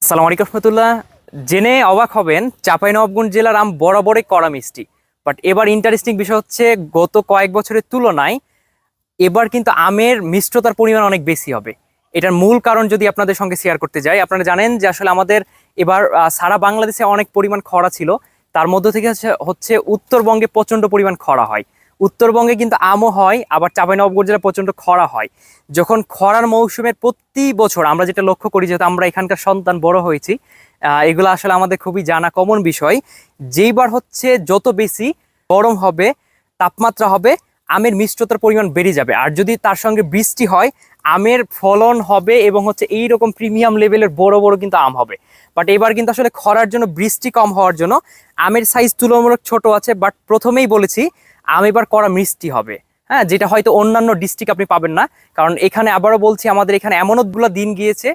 আসসালামু আলাইকুম রহমতুল্লাহ। জেনে অবাক হবেন, চাঁপাইনবাবগঞ্জ জেলার আম বরাবরই কড়া মিষ্টি। বাট এবার ইন্টারেস্টিং বিষয় হচ্ছে, গত কয়েক বছরের তুলনায় এবার কিন্তু আমের মিষ্টতার পরিমাণ অনেক বেশি হবে। এটার মূল কারণ যদি আপনাদের সঙ্গে শেয়ার করতে যাই, আপনারা জানেন যে আসলে আমাদের এবার সারা বাংলাদেশে অনেক পরিমাণ খরা ছিল। তার মধ্য থেকে হচ্ছে উত্তরবঙ্গে প্রচণ্ড পরিমাণ খরা হয়। উত্তরবঙ্গে কিন্তু আমও হয়, আবার চাঁপাইনবাবগঞ্জ জেলায় প্রচণ্ড খরা হয়। যখন খরার মৌসুমের প্রতি বছর আমরা যেটা লক্ষ্য করি, যেহেতু আমরা এখানকার সন্তান বড় হয়েছি, এগুলো আসলে আমাদের খুবই জানা কমন বিষয়। যেইবার হচ্ছে যত বেশি গরম হবে, তাপমাত্রা হবে, আমের মিষ্টতার পরিমাণ বেড়ে যাবে। আর যদি তার সঙ্গে বৃষ্টি হয়, আমের ফলন হবে এবং হচ্ছে এইরকম প্রিমিয়াম লেভেলের বড় বড় কিন্তু আম হবে। বাট এবার কিন্তু আসলে খরার জন্য, বৃষ্টি কম হওয়ার জন্য আমের সাইজ তুলনামূলক ছোট আছে। বাট প্রথমেই বলেছি, আম এবার কড়া মিষ্টি হবে। হ্যাঁ, যেটা হয়তো অন্যান্য ডিস্ট্রিক্ট আপনি পাবেন না। কারণ এখানে আবারও বলছি, আমাদের এখানে এমনগুলো দিন গিয়েছে,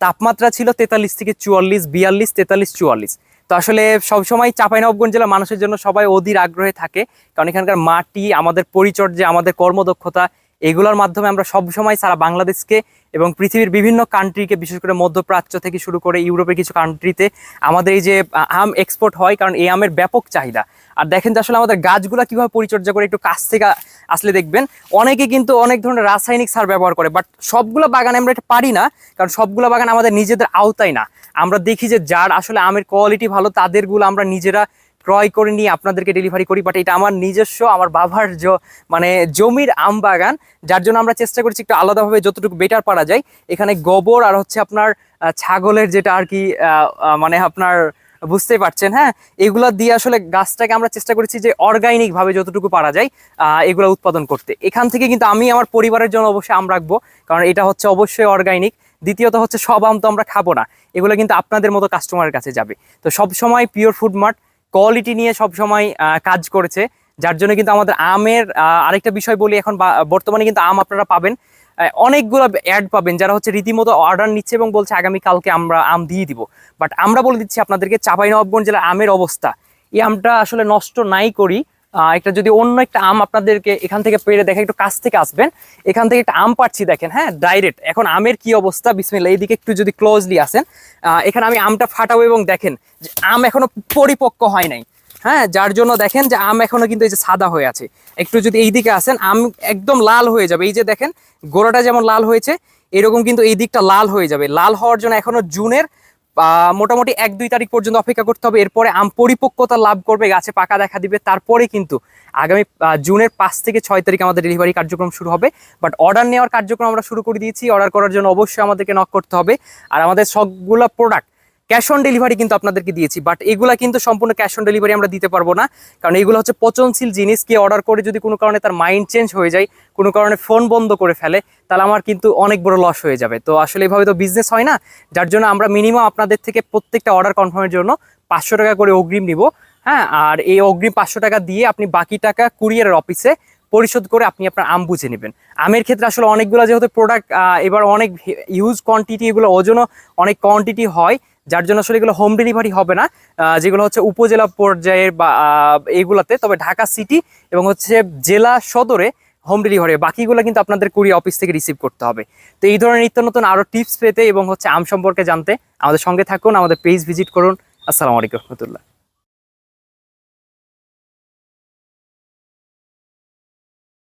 তাপমাত্রা ছিল 43 থেকে 44, 42, 43, 44। তো আসলে সবসময় চাঁপাইনবাবগঞ্জ জেলা মানুষের জন্য সবাই অধীর আগ্রহে থাকে। কারণ এখানকার মাটি, আমাদের পরিচর্যা, আমাদের কর্মদক্ষতা, এগুলোর মাধ্যমে আমরা সবসময় সারা বাংলাদেশকে এবং পৃথিবীর বিভিন্ন কান্ট্রিকে, বিশেষ করে মধ্যপ্রাচ্য থেকে শুরু করে ইউরোপের কিছু কান্ট্রিতে আমাদের এই যে আম এক্সপোর্ট হয়, কারণ এই আমের ব্যাপক চাহিদা। আর দেখেন যে আসলে আমাদের গাছগুলা কিভাবে পরিচর্যা করে, একটু কাছ থেকে আসলে দেখবেন। অনেকে কিন্তু অনেক ধরনের রাসায়নিক সার ব্যবহার করে, বাট সবগুলো বাগানে আমরা এটা পারি না। কারণ সবগুলো বাগান আমাদের নিজেদের আওতায় না। আমরা দেখি যে যার আসলে আমের কোয়ালিটি ভালো, তাদেরগুলো আমরা নিজেরা ক্রয় করে নিয়ে আপনাদেরকে ডেলিভারি করি। বাট এটা আমার নিজস্ব, আমার বাবার মানে জমির আম বাগান, যার জন্য আমরা চেষ্টা করছি একটু আলাদাভাবে যতটুকু বেটার পারা যায়। এখানে গোবর আর হচ্ছে আপনার ছাগলের যেটা আর কি, মানে আপনার বুঝতেই পারছেন, হ্যাঁ, এগুলা দিয়ে আসলে গাছটাকে আমরা চেষ্টা করেছি যে অর্গানিক ভাবে যতটুকু পারা যায় এগুলো উৎপাদন করতে। এখান থেকে কিন্তু আমি আমার পরিবারের জন্য অবশ্যই আম রাখবো, কারণ এটা হচ্ছে অবশ্যই অর্গানিক। দ্বিতীয়ত হচ্ছে, সব আম তো আমরা খাবো না, এগুলো কিন্তু আপনাদের মতো কাস্টমারের কাছে যাবে। তো সব সময় পিওর ফুড মার্ট কোয়ালিটি নিয়ে সব সময় কাজ করেছে, যার জন্য কিন্তু আমাদের আমের আরেকটা বিষয় বলি, এখন বর্তমানে কিন্তু আম আপনারা পাবেন, অনেকগুলো অ্যাড পাবেন যারা হচ্ছে রীতিমতো অর্ডার নিচ্ছে এবং বলছে আগামী কালকে আমরা আম দিয়ে দিব। বাট আমরা বলে দিচ্ছি আপনাদেরকে, চাঁপাইনবাবগঞ্জ জেলার আমের অবস্থা, এই আমটা আসলে নষ্ট নাই করি। একটা যদি অন্য একটা আম আপনাদেরকে এখান থেকে পেরে দেখে, একটু কাছ থেকে আসবেন, এখান থেকে একটা আম পাচ্ছি দেখেন, হ্যাঁ, ডাইরেক্ট। এখন আমের কি অবস্থা, বিসমিল্লাহ, এইদিকে একটু যদি ক্লোজলি আসেন, এখানে আমি আমটা ফাটাবো এবং দেখেন যে আম এখনো পরিপক্ক হয় নাই। হ্যাঁ, যার জন্য দেখেন যে আম এখনো কিন্তু এই যে সাদা হয়ে আছে। একটু যদি এই দিকে আসেন, আম একদম লাল হয়ে যাবে। এই যে দেখেন, গোড়াটা যেমন লাল হয়েছে, এরকম কিন্তু এই দিকটা লাল হয়ে যাবে। লাল হওয়ার জন্য এখনো জুনের মোটামুটি 1-2 তারিখ পর্যন্ত অপেক্ষা করতে হবে। এরপরে আম পরিপক্কতা লাভ করবে, গাছে পাকা দেখা দিবে। তারপরে কিন্তু আগামী জুনের 5 থেকে 6 তারিখ আমাদের ডেলিভারি কার্যক্রম শুরু হবে। বাট অর্ডার নেওয়ার কার্যক্রম আমরা শুরু করে দিয়েছি। অর্ডার করার জন্য অবশ্যই আমাদেরকে নক করতে হবে। আর আমাদের সবগুলো প্রোডাক্ট ক্যাশ অন ডেলিভারি কিন্তু আপনাদেরকে দিয়েছি। বাট এগুলা কিন্তু সম্পূর্ণ ক্যাশ অন ডেলিভারি আমরা দিতে পারবো না, কারণ এগুলো হচ্ছে পচনশীল জিনিস। কে অর্ডার করে যদি কোনো কারণে তার মাইন্ড চেঞ্জ হয়ে যায়, কোনো কারণে ফোন বন্ধ করে ফেলে, তাহলে আমার কিন্তু অনেক বড় লস হয়ে যাবে। তো আসলে এইভাবে তো বিজনেস হয় না। যার জন্য আমরা মিনিমাম আপনাদের থেকে প্রত্যেকটা অর্ডার কনফার্মের জন্য 500 টাকা করে অগ্রিম নিব। হ্যাঁ, আর এই অগ্রিম 500 টাকা দিয়ে আপনি বাকি টাকা কুরিয়ারের অফিসে পরিশোধ করে আপনি আপনার আম বুঝে নেবেন। আমের ক্ষেত্রে আসলে অনেকগুলো যেহেতু প্রোডাক্ট, এবার অনেক হিউজ কোয়ান্টিটি, এগুলো ওজনও অনেক কোয়ান্টিটি হয়, যার জন্য আসলে এগুলো হোম ডেলিভারি হবে না। যেগুলো হচ্ছে উপজেলা পর্যায়ের বা এইগুলাতে, তবে ঢাকা সিটি এবং হচ্ছে জেলা সদরে হোম ডেলিভারি, বাকিগুলো কিন্তু আপনাদের কুরিয়ার অফিস থেকে রিসিভ করতে হবে। তো এই ধরনের নিত্য নতুন আরও টিপস পেতে এবং হচ্ছে আম সম্পর্কে জানতে আমাদের সঙ্গে থাকুন, আমাদের পেজ ভিজিট করুন। আসসালামু আলাইকুম রহমতুল্লাহ।